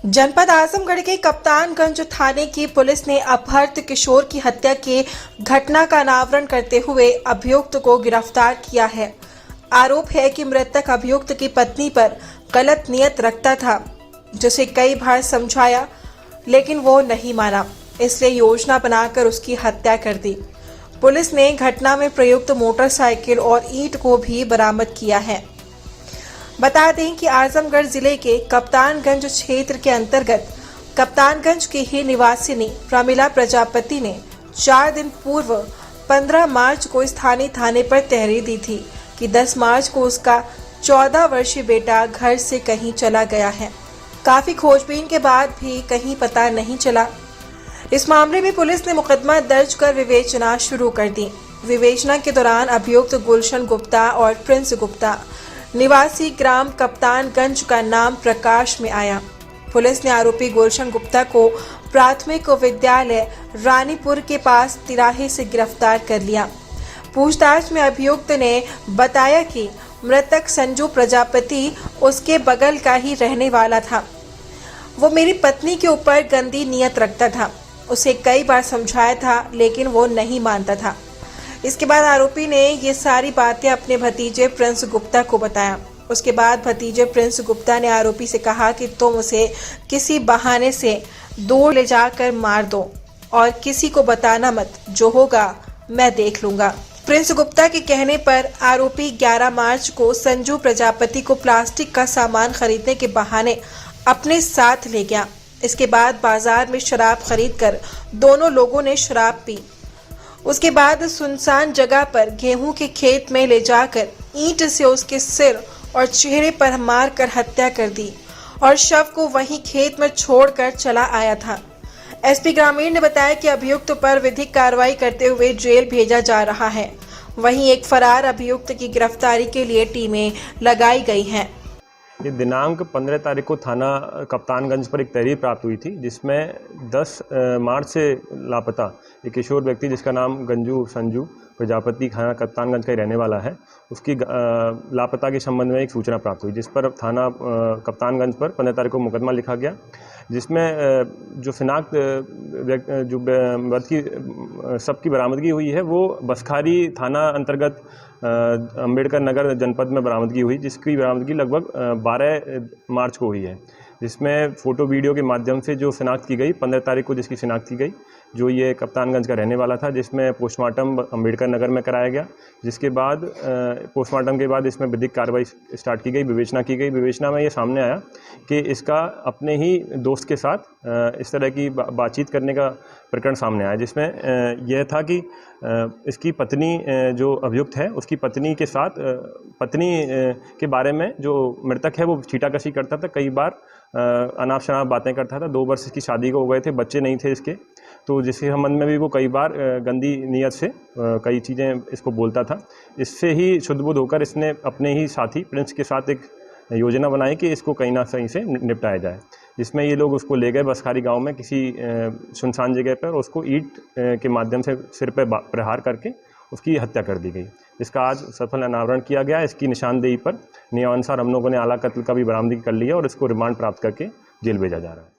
जनपद आजमगढ़ के कप्तानगंज थाने की पुलिस ने अपहृत किशोर की हत्या के घटना का अनावरण करते हुए अभियुक्त को गिरफ्तार किया है। आरोप है कि मृतक अभियुक्त की पत्नी पर गलत नियत रखता था, जिसे कई बार समझाया लेकिन वो नहीं माना, इसलिए योजना बनाकर उसकी हत्या कर दी। पुलिस ने घटना में प्रयुक्त मोटरसाइकिल और ईंट को भी बरामद किया है। बता दें कि आजमगढ़ जिले के कप्तानगंज क्षेत्र के अंतर्गत कप्तानगंज की ही निवासिनी प्रमिला प्रजापति ने 4 दिन पूर्व 15 मार्च को स्थानीय थाने पर तहरीर दी थी कि 10 मार्च को उसका 14 वर्षीय बेटा घर से कहीं चला गया है। काफी खोजबीन के बाद भी कहीं पता नहीं चला। इस मामले में पुलिस ने मुकदमा दर्ज कर विवेचना शुरू कर दी। विवेचना के दौरान अभियुक्त गुलशन गुप्ता और प्रिंस गुप्ता निवासी ग्राम कप्तानगंज का नाम प्रकाश में आया। पुलिस ने आरोपी गुलशन गुप्ता को प्राथमिक विद्यालय रानीपुर के पास तिराहे से गिरफ्तार कर लिया। पूछताछ में अभियुक्त ने बताया कि मृतक संजू प्रजापति उसके बगल का ही रहने वाला था। वो मेरी पत्नी के ऊपर गंदी नियत रखता था। उसे कई बार समझाया था लेकिन वो नहीं मानता था। इसके बाद आरोपी ने ये सारी बातें अपने भतीजे प्रिंस गुप्ता को बताया। उसके बाद भतीजे प्रिंस गुप्ता ने आरोपी से कहा कि तुम उसे किसी बहाने से दूर ले जाकर मार दो और किसी को बताना मत, जो होगा मैं देख लूंगा। प्रिंस गुप्ता के कहने पर आरोपी 11 मार्च को संजू प्रजापति को प्लास्टिक का सामान खरीदने के बहाने अपने साथ ले गया। इसके बाद बाजार में शराब खरीदकर दोनों लोगों ने शराब पी। उसके बाद सुनसान जगह पर गेहूं के खेत में ले जाकर ईंट से उसके सिर और चेहरे पर मारकर हत्या कर दी और शव को वहीं खेत में छोड़कर चला आया था। एसपी ग्रामीण ने बताया कि अभियुक्त पर विधिक कार्रवाई करते हुए जेल भेजा जा रहा है। वहीं एक फरार अभियुक्त की गिरफ्तारी के लिए टीमें लगाई गई हैं। ये दिनांक 15 तारीख को थाना कप्तानगंज पर एक तहरीर प्राप्त हुई थी, जिसमें 10 मार्च से लापता एक किशोर व्यक्ति जिसका नाम संजू प्रजापति थाना कप्तानगंज का ही रहने वाला है, उसकी लापता के संबंध में एक सूचना प्राप्त हुई, जिस पर थाना कप्तानगंज पर 15 तारीख को मुकदमा लिखा गया, जिसमें जो शिनाख्त जो की सबकी बरामदगी हुई है वो बसखारी थाना अंतर्गत अम्बेडकर नगर जनपद में बरामदगी हुई, जिसकी बरामदगी लगभग 12 मार्च को हुई है, जिसमें फ़ोटो वीडियो के माध्यम से जो शिनाख्त की गई 15 तारीख को जिसकी शिनाख्त की गई, जो ये कप्तानगंज का रहने वाला था, जिसमें पोस्टमार्टम अम्बेडकर नगर में कराया गया। जिसके बाद पोस्टमार्टम के बाद इसमें विधिक कार्रवाई स्टार्ट की गई, विवेचना की गई। विवेचना में ये सामने आया कि इसका अपने ही दोस्त के साथ इस तरह की बातचीत करने का प्रकरण सामने आया, जिसमें यह था कि इसकी पत्नी जो अभियुक्त है उसकी पत्नी के साथ पत्नी के बारे में जो मृतक है वो छीटाकशी करता था, कई बार अनाप शनाप बातें करता था। 2 वर्ष इसकी शादी को हो गए थे, बच्चे नहीं थे इसके, तो जिसके संबंध में भी वो कई बार गंदी नियत से कई चीज़ें इसको बोलता था। इससे ही शुद्ध-बुद्ध होकर इसने अपने ही साथी प्रिंस के साथ एक योजना बनाई कि इसको कहीं ना कहीं से निपटाया जाए, जिसमें ये लोग उसको ले गए बसखारी गांव में किसी सुनसान जगह पर, उसको ईंट के माध्यम से सिर पर प्रहार करके उसकी हत्या कर दी गई, जिसका आज सफल अनावरण किया गया। इसकी निशानदेही पर नियमानुसार हम लोगों ने आला कत्ल का भी बरामदगी कर लिया और इसको रिमांड प्राप्त करके जेल भेजा जा रहा है।